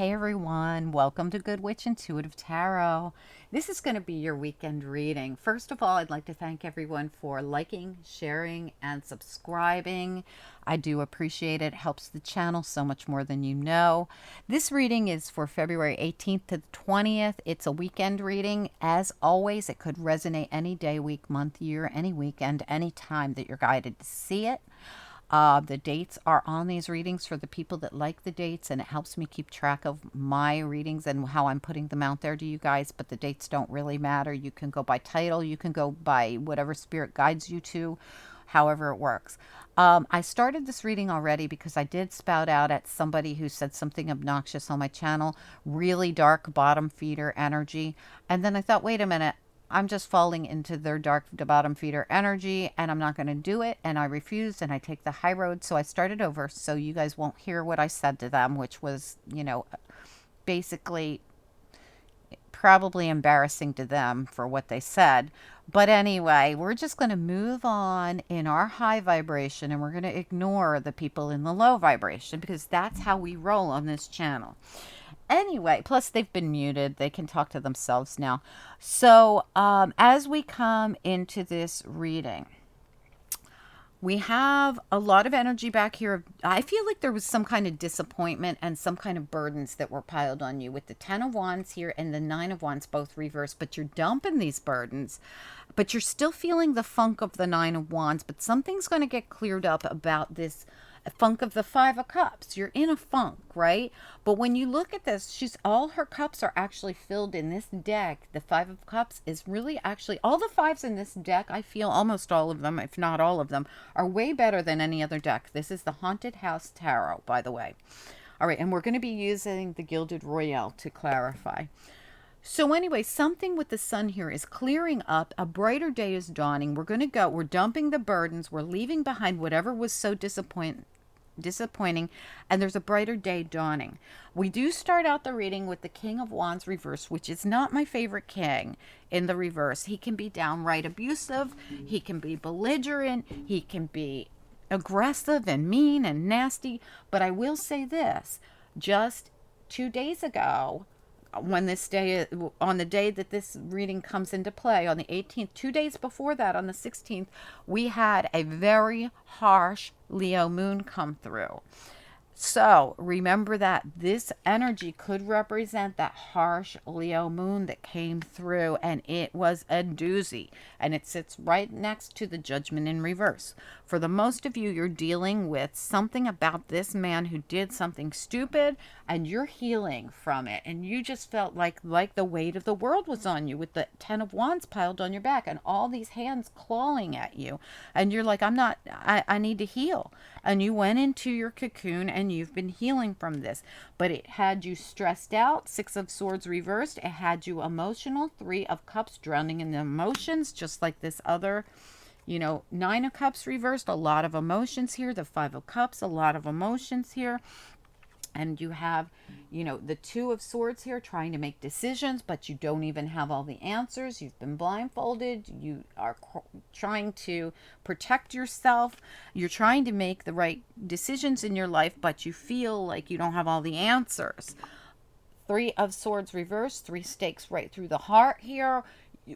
Hey everyone, welcome to Good Witch Intuitive Tarot. This is going to be your weekend reading. First of all, I'd like to thank everyone for liking, sharing, and subscribing. I do appreciate it. It helps the channel so much more than you know. This reading is for February 18th to the 20th. It's a weekend reading. As always, it could resonate any day, week, month, year, any weekend, any time that you're guided to see it. The dates are on these readings for the people that like the dates, and it helps me keep track of my readings and how I'm putting them out there to you guys, but the dates don't really matter. You can go by title, you can go by whatever spirit guides you to, however it works. I started this reading already because I did spout out at somebody who said something obnoxious on my channel, really dark bottom feeder energy, and then I thought, wait a minute, I'm just falling into their dark bottom feeder energy and I'm not going to do it. And I refused and I take the high road. So I started over so you guys won't hear what I said to them, which was, basically probably embarrassing to them for what they said. But anyway, we're just going to move on in our high vibration and we're going to ignore the people in the low vibration because that's how we roll on this channel. Anyway, plus they've been muted. They can talk to themselves now. So as we come into this reading, we have a lot of energy back here. I feel like there was some kind of disappointment and some kind of burdens that were piled on you with the 10 of Wands here and the 9 of Wands both reversed, but you're dumping these burdens, but you're still feeling the funk of the 9 of Wands, but something's going to get cleared up about this funk of the 5 of Cups. You're in a funk, right? But when you look at this, all her cups are actually filled in this deck. The 5 of Cups is really actually all the fives in this deck. I feel almost all of them, if not all of them, are way better than any other deck. This is the Haunted House Tarot, by the way. All right, and we're going to be using the Gilded Royale to clarify. So anyway, something with the sun here is clearing up. A brighter day is dawning. We're dumping the burdens. We're leaving behind whatever was so disappointing, and there's a brighter day dawning. We do start out the reading with the King of Wands reverse, which is not my favorite king in the reverse. He can be downright abusive. He can be belligerent. He can be aggressive and mean and nasty. But I will say this, just 2 days ago, on the day that this reading comes into play, on the 18th, 2 days before that, on the 16th, we had a very harsh Leo moon come through. So remember that this energy could represent that harsh Leo moon that came through, and it was a doozy, and it sits right next to the Judgment in reverse. For the most of you, you're dealing with something about this man who did something stupid, and you're healing from it, and you just felt like the weight of the world was on you with the 10 of Wands piled on your back and all these hands clawing at you, and you're like, I need to heal. And you went into your cocoon and you've been healing from this, but it had you stressed out. 6 of Swords reversed. It had you emotional. 3 of Cups, drowning in the emotions, just like this other, 9 of Cups reversed. A lot of emotions here. The 5 of Cups, a lot of emotions here. And you have, the 2 of Swords here, trying to make decisions, but you don't even have all the answers. You've been blindfolded. You are trying to protect yourself. You're trying to make the right decisions in your life, but you feel like you don't have all the answers. 3 of Swords reversed, 3 stakes right through the heart here.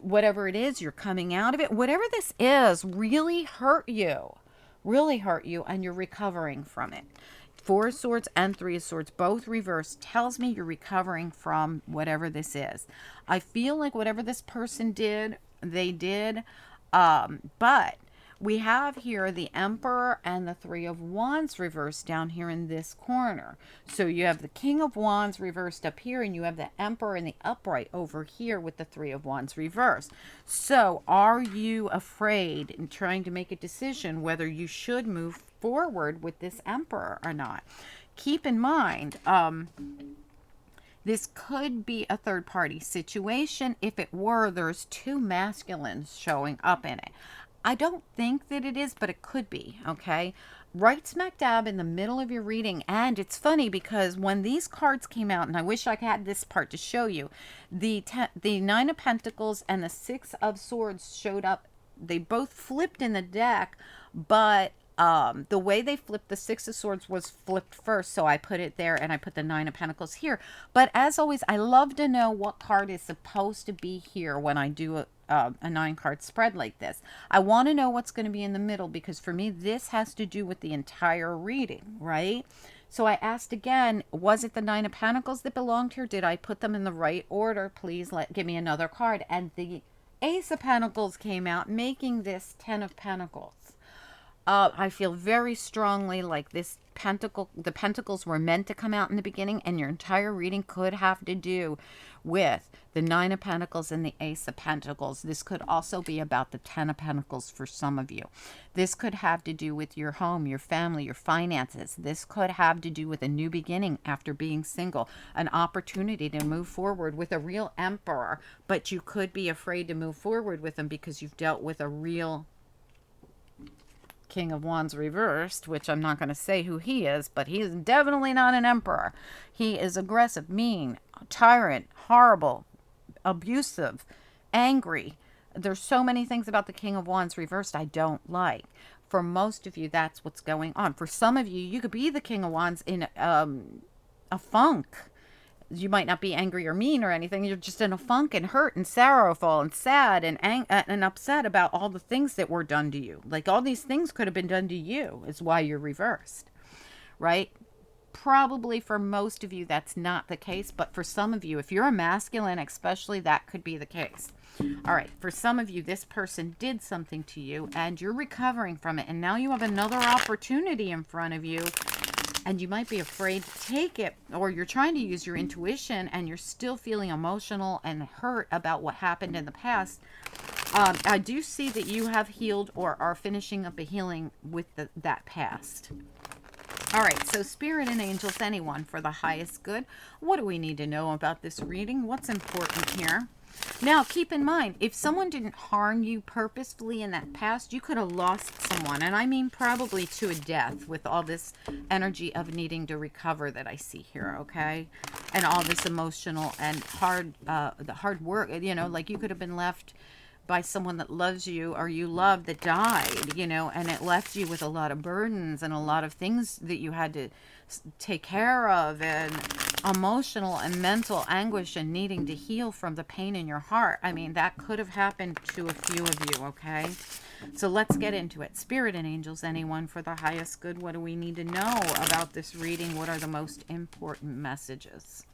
Whatever it is, you're coming out of it. Whatever this is really hurt you, and you're recovering from it. 4 of Swords and 3 of Swords, both reversed, tells me you're recovering from whatever this is. I feel like whatever this person did, they did. But we have here the Emperor and the 3 of Wands reversed down here in this corner. So you have the King of Wands reversed up here, and you have the Emperor in the upright over here with the 3 of Wands reversed. So are you afraid in trying to make a decision whether you should move forward with this Emperor or not? Keep in mind, this could be a third party situation. If it were, there's 2 masculines showing up in it. I don't think that it is, but it could be, okay? Right smack dab in the middle of your reading. And it's funny because when these cards came out, and I wish I had this part to show you, the 9 of Pentacles and the 6 of Swords showed up. They both flipped in the deck, but The way they flipped the Six of Swords was flipped first, so I put it there and I put the Nine of Pentacles here. But as always, I love to know what card is supposed to be here when I do a 9-card spread like this. I want to know what's going to be in the middle, because for me, this has to do with the entire reading, right? So I asked again, was it the Nine of Pentacles that belonged here? Did I put them in the right order? Please give me another card. And the Ace of Pentacles came out, making this 10 of Pentacles. I feel very strongly like this pentacle, the pentacles were meant to come out in the beginning, and your entire reading could have to do with the Nine of Pentacles and the Ace of Pentacles. This could also be about the 10 of Pentacles for some of you. This could have to do with your home, your family, your finances. This could have to do with a new beginning after being single, an opportunity to move forward with a real emperor, but you could be afraid to move forward with him because you've dealt with a real King of Wands reversed, which I'm not going to say who he is, but he is definitely not an emperor. He is aggressive, mean, tyrant, horrible, abusive, angry. There's so many things about the King of Wands reversed I don't like. For most of you, that's what's going on. For some of you, you could be the King of Wands in a funk. You might not be angry or mean or anything. You're just in a funk and hurt and sorrowful and sad and upset about all the things that were done to you. Like, all these things could have been done to you is why you're reversed, right? Probably for most of you, that's not the case. But for some of you, if you're a masculine especially, that could be the case. All right. For some of you, this person did something to you and you're recovering from it. And now you have another opportunity in front of you. And you might be afraid to take it, or you're trying to use your intuition and you're still feeling emotional and hurt about what happened in the past. I do see that you have healed or are finishing up a healing with that past. All right, so Spirit and Angels, anyone for the highest good. What do we need to know about this reading? What's important here? Now, keep in mind, if someone didn't harm you purposefully in that past, you could have lost someone. And I mean probably to a death with all this energy of needing to recover that I see here, okay? And all this emotional and the hard work, you know, like you could have been left by someone that loves you or you love that died, you know, and it left you with a lot of burdens and a lot of things that you had to take care of, and emotional and mental anguish and needing to heal from the pain in your heart. I mean, that could have happened to a few of you, okay? So let's get into it. Spirit and Angels, anyone for the highest good. What do we need to know about this reading? What are the most important messages?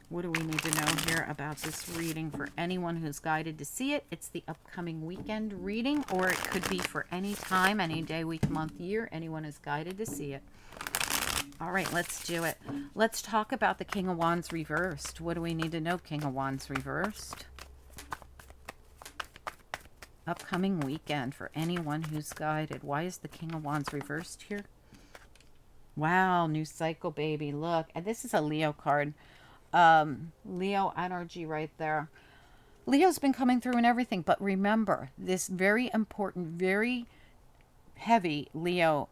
What do we need to know here about this reading for anyone who's guided to see it? It's the upcoming weekend reading, or it could be for any time, any day, week, month, year. Anyone is guided to see it. All right, let's do it. Let's talk about the King of Wands reversed. What do we need to know, King of Wands reversed? Upcoming weekend for anyone who's guided. Why is the King of Wands reversed here? Wow, new cycle, baby. Look, and this is a Leo card. Leo energy right there. Leo's been coming through and everything, but remember this very important, very heavy Leo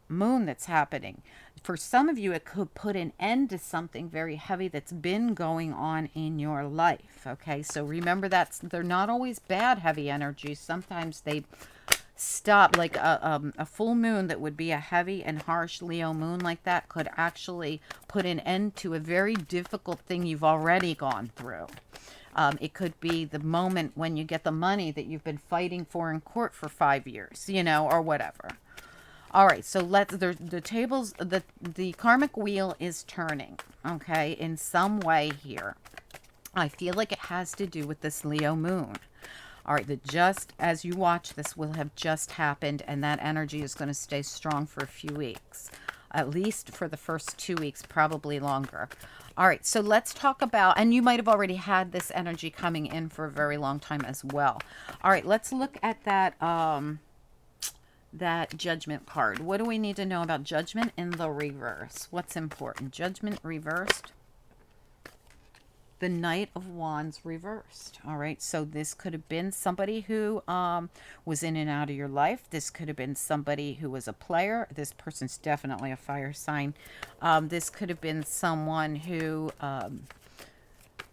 moon that's happening. For some of you, it could put an end to something very heavy that's been going on in your life. Okay, so remember they're not always bad heavy energies. Sometimes they stop, like a full moon that would be a heavy and harsh Leo moon like that could actually put an end to a very difficult thing you've already gone through. It could be the moment when you get the money that you've been fighting for in court for 5 years, you know, or whatever. All right, so the karmic wheel is turning, okay, in some way here. I feel like it has to do with this Leo moon. All right, just as you watch this will have just happened, and that energy is going to stay strong for a few weeks, at least for the first 2 weeks, probably longer. All right, so let's talk about, and you might have already had this energy coming in for a very long time as well. All right, let's look at that Judgment card. What do we need to know about Judgment in the reverse? What's important? Judgment reversed. The Knight of Wands reversed. All right, so this could have been somebody who was in and out of your life. This could have been somebody who was a player. This person's definitely a fire sign. This could have been someone who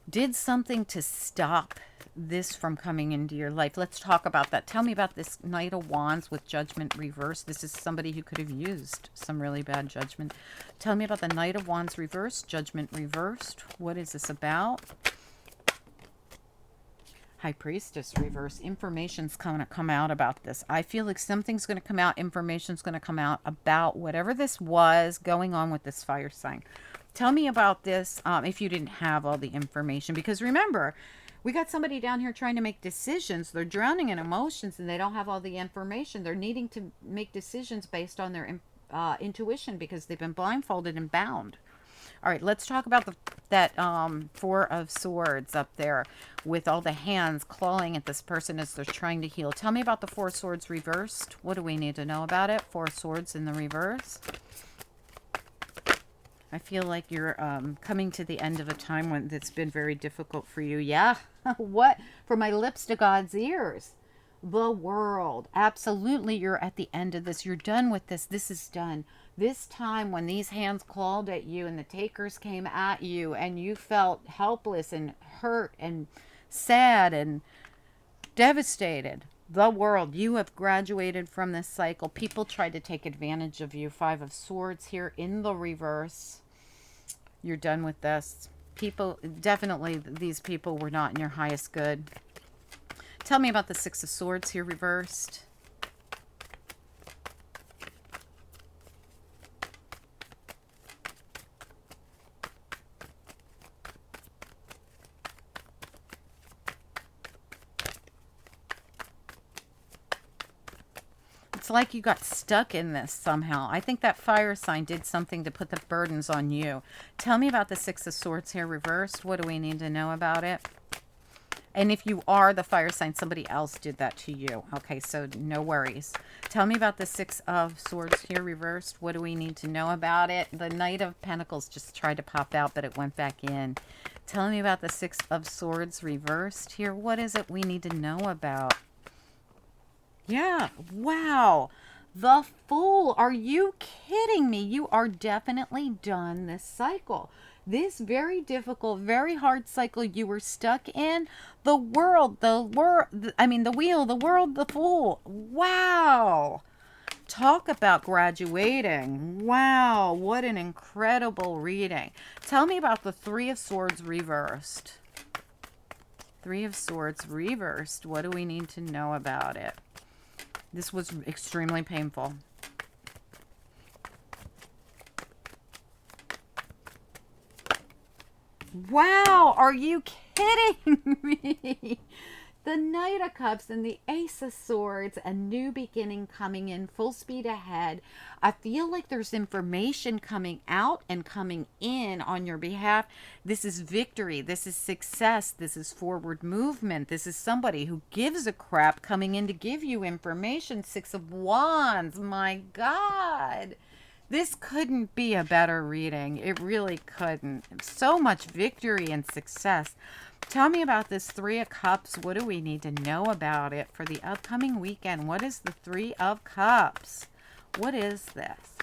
did something to stop this from coming into your life. Let's talk about that. Tell me about this Knight of Wands with Judgment reversed. This is somebody who could have used some really bad judgment. Tell me about the Knight of Wands reversed, Judgment reversed. What is this about? High Priestess reverse. Information's going to come out about this. I feel like something's going to come out. Information's going to come out about whatever this was going on with this fire sign. Tell me about this if you didn't have all the information. Because remember, we got somebody down here trying to make decisions. They're drowning in emotions and they don't have all the information. They're needing to make decisions based on their intuition because they've been blindfolded and bound. All right, let's talk about that Four of Swords up there with all the hands clawing at this person as they're trying to heal. Tell me about the Four Swords reversed. What do we need to know about it? Four Swords in the reverse. I feel like you're coming to the end of a time when it's been very difficult for you. Yeah. What? From my lips to God's ears. The world. Absolutely, you're at the end of this. You're done with this. This is done. This time when these hands clawed at you and the takers came at you and you felt helpless and hurt and sad and devastated. The world. You have graduated from this cycle. People tried to take advantage of you. Five of Swords here in the reverse. You're done with this. People, definitely these people were not in your highest good. Tell me about the Six of Swords here reversed. It's like you got stuck in this somehow. I think that fire sign did something to put the burdens on you. Tell me about the Six of Swords here reversed. What do we need to know about it? And if you are the fire sign, somebody else did that to you. Okay, so no worries. Tell me about the Six of Swords here reversed. What do we need to know about it? The Knight of Pentacles just tried to pop out, but it went back in. Tell me about the Six of Swords reversed here. What is it we need to know about? Yeah, wow. The Fool. Are you kidding me? You are definitely done this cycle. This very difficult, very hard cycle you were stuck in. The world, the wheel, the world, the Fool. Wow. Talk about graduating. Wow, what an incredible reading. Tell me about the Three of Swords reversed. Three of Swords reversed. What do we need to know about it? This was extremely painful. Wow, are you kidding me? The Knight of Cups and the Ace of Swords, a new beginning coming in, full speed ahead. I feel like there's information coming out and coming in on your behalf. This is victory. This is success. This is forward movement. This is somebody who gives a crap coming in to give you information. Six of Wands. My God. This couldn't be a better reading. It really couldn't. So much victory and success. Tell me about this Three of Cups. What do we need to know about it for the upcoming weekend? What is the Three of Cups? What is this?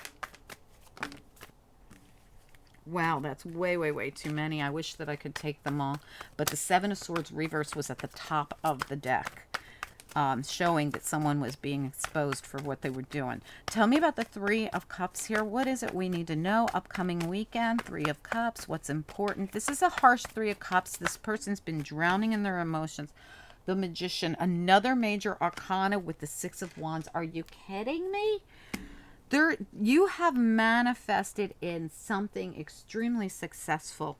Wow, that's way, way, way too many. I wish that I could take them all. But the Seven of Swords reverse was at the top of the deck. Showing that someone was being exposed for what they were doing. Tell me about the Three of Cups here. What is it we need to know? Upcoming weekend, Three of Cups. What's important? This is a harsh Three of Cups. This person's been drowning in their emotions. The Magician. Another major arcana with the Six of Wands. Are you kidding me? You have manifested in something extremely successful.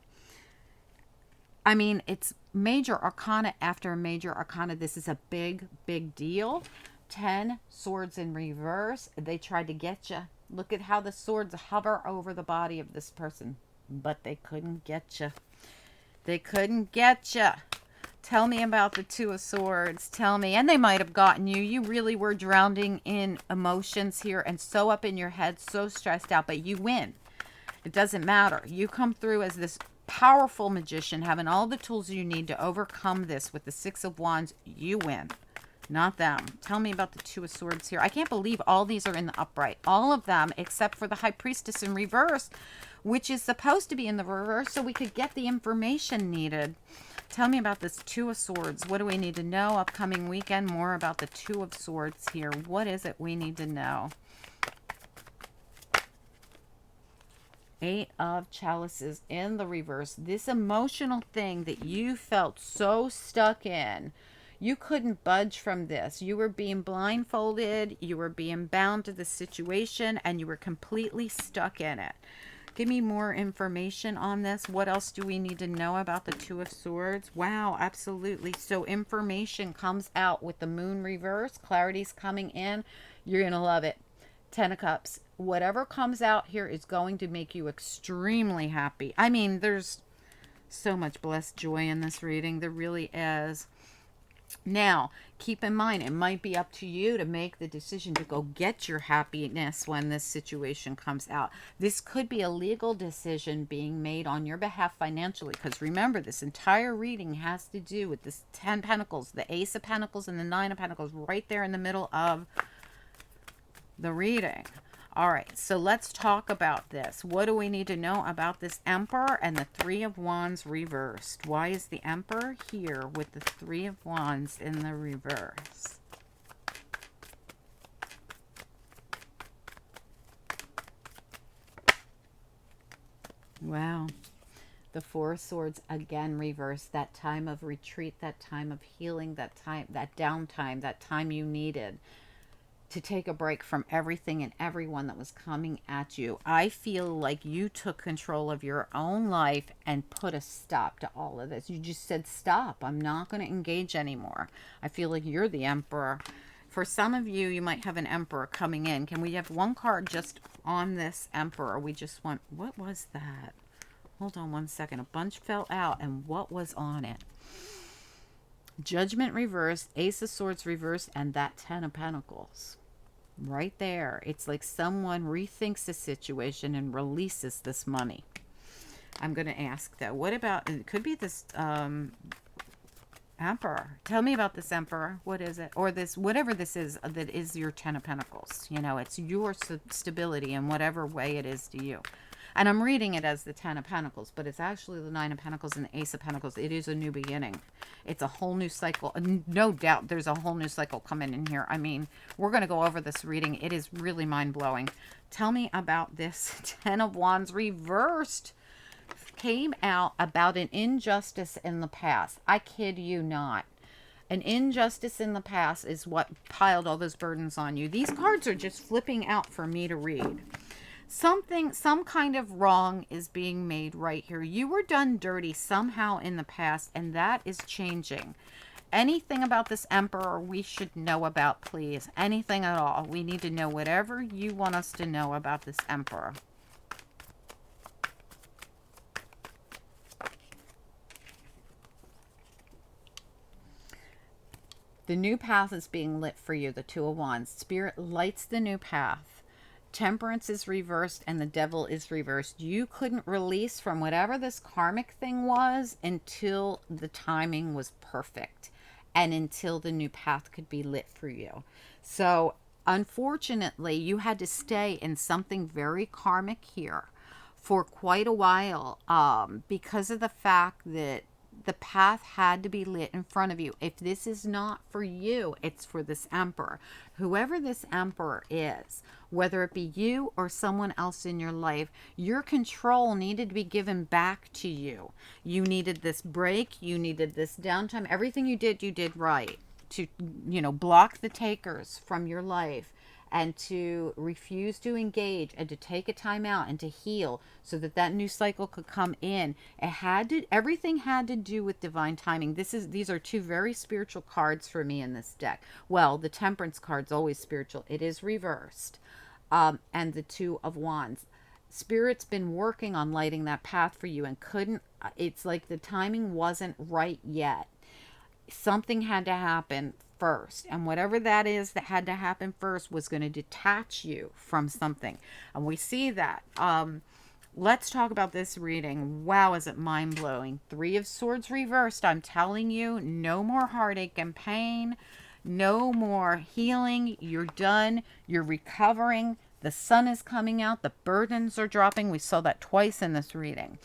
I mean, it's major arcana after major arcana. This is a big, big deal. 10 swords in reverse. They tried to get you. Look at how the swords hover over the body of this person. But they couldn't get you. They couldn't get you. Tell me about the Two of Swords. Tell me. And they might have gotten you. You really were drowning in emotions here and so up in your head, so stressed out. But you win. It doesn't matter. You come through as this powerful magician, having all the tools you need to overcome this with the Six of Wands. You win, not them. Tell me about the Two of Swords here. I can't believe all these are in the upright. All of them except for the High Priestess in reverse. which is supposed to be in the reverse so we could get the information needed. Tell me about this Two of Swords. What do we need to know? Upcoming weekend, more about the Two of Swords here. What is it we need to know? Eight of Chalices in the reverse. This emotional thing that you felt so stuck in. You couldn't budge from this. You were being blindfolded. You were being bound to the situation, and you were completely stuck in it. Give me more information on this. What else do we need to know about the Two of Swords? Wow, absolutely. So information comes out with the Moon reverse. Clarity's coming in. You're going to love it. Ten of Cups. Whatever comes out here is going to make you extremely happy. I mean, there's so much blessed joy in this reading. There really is. Now, keep in mind, it might be up to you to make the decision to go get your happiness when this situation comes out. This could be a legal decision being made on your behalf financially, because remember, this entire reading has to do with this 10 Pentacles, the Ace of Pentacles and the 9 of Pentacles right there in the middle of the reading. All right, so let's talk about this. What do we need to know about this Emperor and the Three of Wands reversed? Why is the Emperor here with the Three of Wands in the reverse? Wow. The Four of Swords again reversed. That time of retreat, that time of healing, that time, that downtime, that time you needed to take a break from everything and everyone that was coming at you. I feel like you took control of your own life and put a stop to all of this. You just said, stop. I'm not going to engage anymore. I feel like you're the Emperor. For some of you, you might have an Emperor coming in. Can we have one card just on this Emperor? We just want, what was that? Hold on one second. A bunch fell out, and what was on it? Judgment reversed, Ace of Swords reversed, and that 10 of Pentacles. Right there. It's like someone rethinks the situation and releases this money. I'm going to ask, though, what about, it could be this Emperor. Tell me about this Emperor. What is it? Or this, whatever this is that is your 10 of Pentacles. You know, it's your stability in whatever way it is to you. And I'm reading it as the 10 of Pentacles, but it's actually the 9 of Pentacles and the Ace of Pentacles. It is a new beginning. It's a whole new cycle. No doubt there's a whole new cycle coming in here. I mean, we're going to go over this reading. It is really mind-blowing. Tell me about this 10 of Wands reversed. Came out about an injustice in the past. I kid you not. An injustice in the past is what piled all those burdens on you. These cards are just flipping out for me to read. Some kind of wrong is being made right here. You were done dirty somehow in the past, and that is changing. Anything about this Emperor we should know about, please. Anything at all. We need to know whatever you want us to know about this Emperor. The new path is being lit for you, the Two of Wands. Spirit lights the new path. Temperance is reversed and the Devil is reversed. You couldn't release from whatever this karmic thing was until the timing was perfect and until the new path could be lit for you. So unfortunately, you had to stay in something very karmic here for quite a while because of the fact that the path had to be lit in front of you. If this is not for you, it's for this Emperor. Whoever this Emperor is, whether it be you or someone else in your life, your control needed to be given back to you. You needed this break. You needed this downtime. Everything you did right to, you know, block the takers from your life and to refuse to engage and to take a time out and to heal so that that new cycle could come in. Everything had to do with divine timing. These are two very spiritual cards for me in this deck. Well, the Temperance card's always spiritual. It is reversed. And the Two of Wands. Spirit's been working on lighting that path for you and it's like the timing wasn't right yet. Something had to happen first, and whatever that is that had to happen first was going to detach you from something, and we see that. Let's talk about this reading. Wow, is it mind-blowing. Three of Swords reversed. I'm telling you, no more heartache and pain, no more healing. You're done. You're recovering The sun is coming out. The burdens are dropping. We saw that twice in this reading.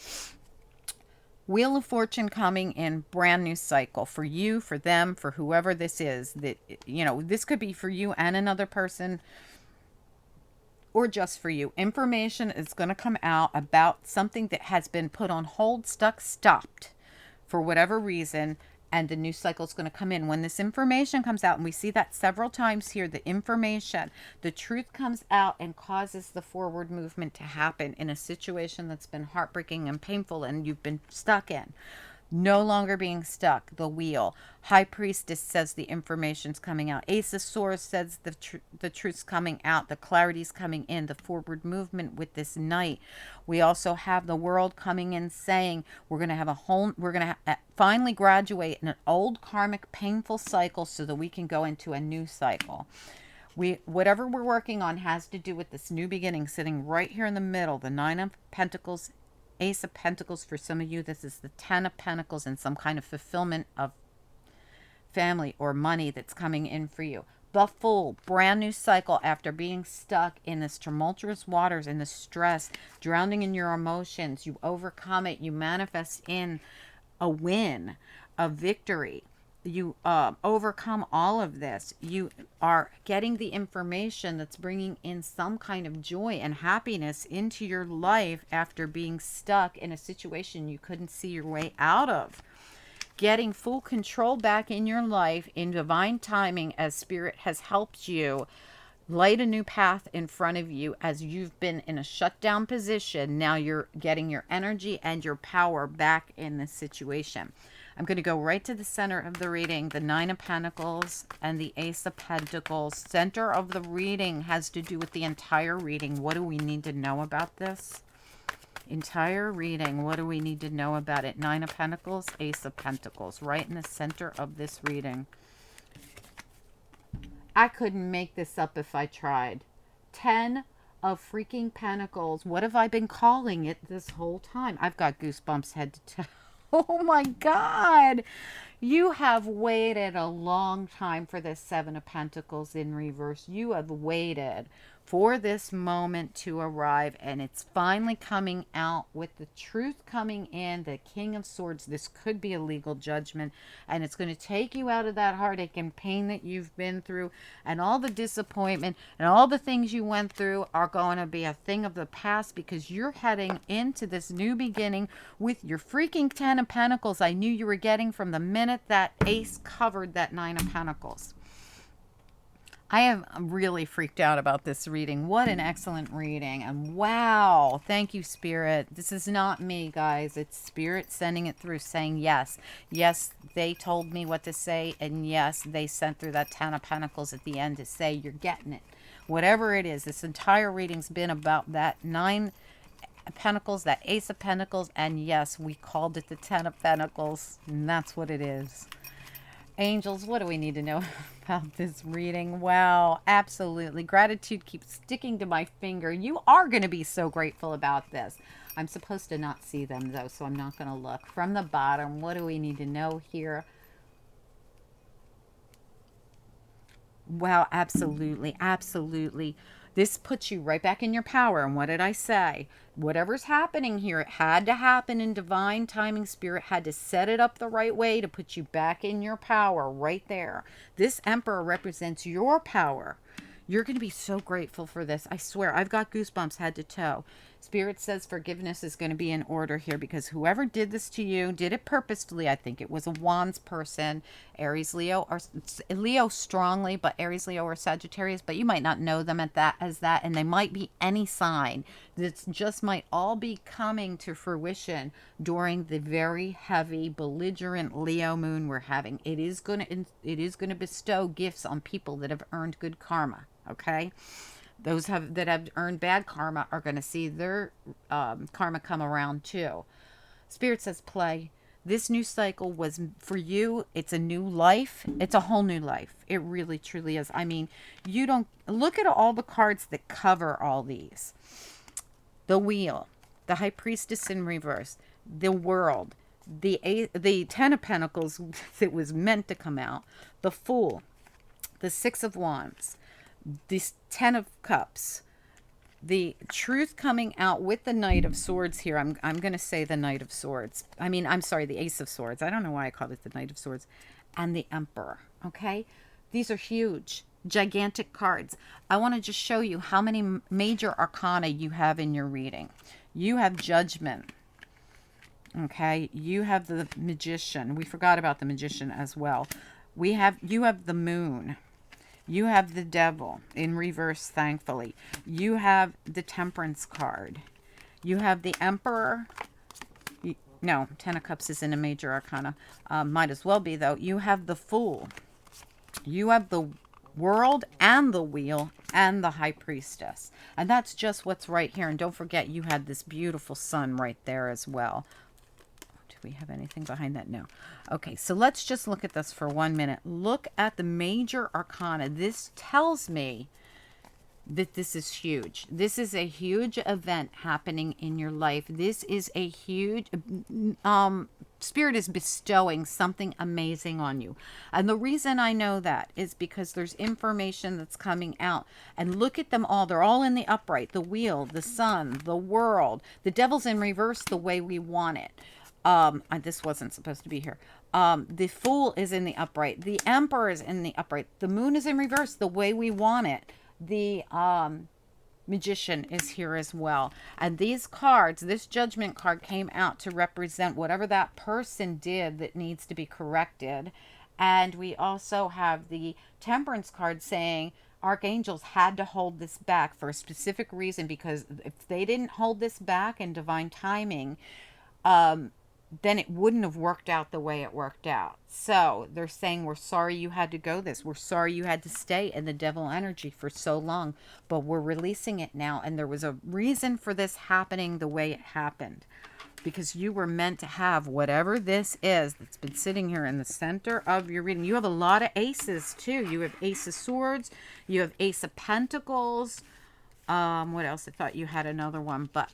Wheel of Fortune coming in, brand new cycle for you, for them, for whoever this is. That, you know, this could be for you and another person, or just for you. Information is going to come out about something that has been put on hold, stuck, stopped for whatever reason, and the new cycle is going to come in. When this information comes out, and we see that several times here, the information, the truth comes out and causes the forward movement to happen in a situation that's been heartbreaking and painful and you've been stuck in. No longer being stuck, the wheel. High Priestess says the information's coming out. Ace of Swords says the truth's coming out. The clarity's coming in. The forward movement with this Knight. We also have the World coming in saying we're going to have finally graduate in an old karmic painful cycle so that we can go into a new cycle. Whatever we're working on has to do with this new beginning sitting right here in the middle. The Nine of Pentacles, Ace of Pentacles. For some of you, this is the Ten of Pentacles and some kind of fulfillment of family or money that's coming in for you. The Fool, brand new cycle after being stuck in this tumultuous waters, in the stress, drowning in your emotions. You overcome it. You manifest in a win, a victory. You overcome all of this. You are getting the information that's bringing in some kind of joy and happiness into your life after being stuck in a situation you couldn't see your way out of. Getting full control back in your life in divine timing as Spirit has helped you light a new path in front of you as you've been in a shutdown position. Now you're getting your energy and your power back in this situation. I'm going to go right to the center of the reading. The Nine of Pentacles and the Ace of Pentacles. Center of the reading has to do with the entire reading. What do we need to know about this? Entire reading. What do we need to know about it? Nine of Pentacles, Ace of Pentacles. Right in the center of this reading. I couldn't make this up if I tried. 10 of freaking Pentacles. What have I been calling it this whole time? I've got goosebumps head to toe. Oh my God. You have waited a long time for this Seven of Pentacles in reverse. You have waited for this moment to arrive, and it's finally coming out with the truth coming in. The King of Swords. This could be a legal judgment, and it's going to take you out of that heartache and pain that you've been through, and all the disappointment and all the things you went through are going to be a thing of the past, because you're heading into this new beginning with your freaking Ten of Pentacles. I knew you were getting from the minute that Ace covered that Nine of Pentacles. I am really freaked out about this reading. What an excellent reading. And wow, thank you, Spirit. This is not me, guys. It's Spirit sending it through, saying yes. Yes, they told me what to say. And yes, they sent through that Ten of Pentacles at the end to say, you're getting it. Whatever it is, this entire reading's been about that Nine of Pentacles, that Ace of Pentacles. And yes, we called it the Ten of Pentacles. And that's what it is. Angels, what do we need to know about this reading? Wow, absolutely. Gratitude keeps sticking to my finger. You are going to be so grateful about this. I'm supposed to not see them, though, so I'm not going to look. From the bottom, what do we need to know here? Wow, absolutely, absolutely. This puts you right back in your power. And what did I say? Whatever's happening here, it had to happen in divine timing. Spirit had to set it up the right way to put you back in your power right there. This Emperor represents your power. You're going to be so grateful for this. I swear, I've got goosebumps head to toe. Spirit says forgiveness is going to be in order here, because whoever did this to you did it purposefully. I think it was a Wands person, Aries, Leo, or Leo strongly, but Aries, Leo, or Sagittarius. But you might not know them as that, and they might be any sign. This just might all be coming to fruition during the very heavy, belligerent Leo moon we're having. It is going to bestow gifts on people that have earned good karma. Okay. Those that have earned bad karma are going to see their karma come around too. Spirit says play. This new cycle was for you. It's a new life. It's a whole new life. It really, truly is. I mean, you don't look at all the cards that cover all these. The Wheel, the High Priestess in reverse, the World, the Ten of Pentacles that was meant to come out, the Fool, the Six of Wands, this Ten of Cups, The truth coming out with the Knight of Swords here. I'm going to say the Knight of Swords. I mean, I'm sorry, the Ace of Swords. I don't know why I called it the Knight of Swords. And the Emperor, okay? These are huge, gigantic cards. I want to just show you how many major arcana you have in your reading. You have Judgment, okay? You have the Magician. We forgot about the Magician as well. You have the Moon. You have the Devil in reverse, thankfully. You have the Temperance card. You have the Emperor. No, Ten of Cups is in a major arcana. Might as well be, though. You have the Fool. You have the World and the Wheel and the High Priestess. And that's just what's right here. And don't forget, you had this beautiful Sun right there as well. Do we have anything behind that? No. Okay, so let's just look at this for 1 minute. Look at the major arcana. This tells me that this is huge. This is a huge event happening in your life. This is a huge, Spirit is bestowing something amazing on you. And the reason I know that is because there's information that's coming out. And look at them all. They're all in the upright. The Wheel, the Sun, the World. The Devil's in reverse the way we want it. This wasn't supposed to be here. The Fool is in the upright. The Emperor is in the upright. The Moon is in reverse the way we want it. The Magician is here as well. And these cards, this Judgment card came out to represent whatever that person did that needs to be corrected. And we also have the Temperance card saying archangels had to hold this back for a specific reason, because if they didn't hold this back in divine timing, then it wouldn't have worked out the way it worked out. So they're saying, we're sorry you had to go this. We're sorry you had to stay in the devil energy for so long, but we're releasing it now. And there was a reason for this happening the way it happened, because you were meant to have whatever this is that's been sitting here in the center of your reading. You have a lot of aces too. You have Ace of Swords. You have Ace of Pentacles. What else? I thought you had another one, but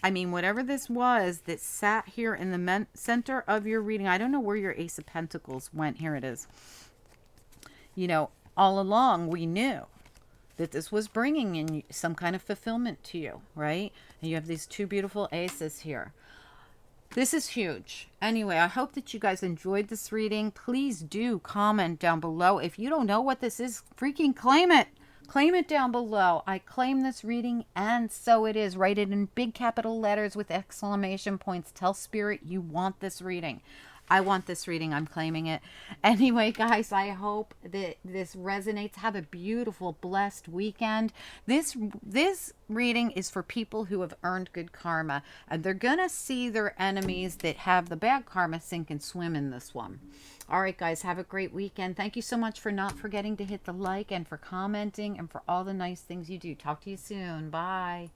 I mean, whatever this was that sat here in the center of your reading, I don't know where your Ace of Pentacles went. Here it is. You know, all along we knew that this was bringing in some kind of fulfillment to you, right? And you have these two beautiful aces here. This is huge. Anyway, I hope that you guys enjoyed this reading. Please do comment down below. If you don't know what this is, freaking claim it. Claim it down below. I claim this reading, and so it is. Write it in big capital letters with exclamation points. Tell Spirit you want this reading. I want this reading. I'm claiming it. Anyway, guys, I hope that this resonates. Have a beautiful, blessed weekend. This reading is for people who have earned good karma, and they're going to see their enemies that have the bad karma sink and swim in this one. All right, guys, have a great weekend. Thank you so much for not forgetting to hit the like and for commenting and for all the nice things you do. Talk to you soon. Bye.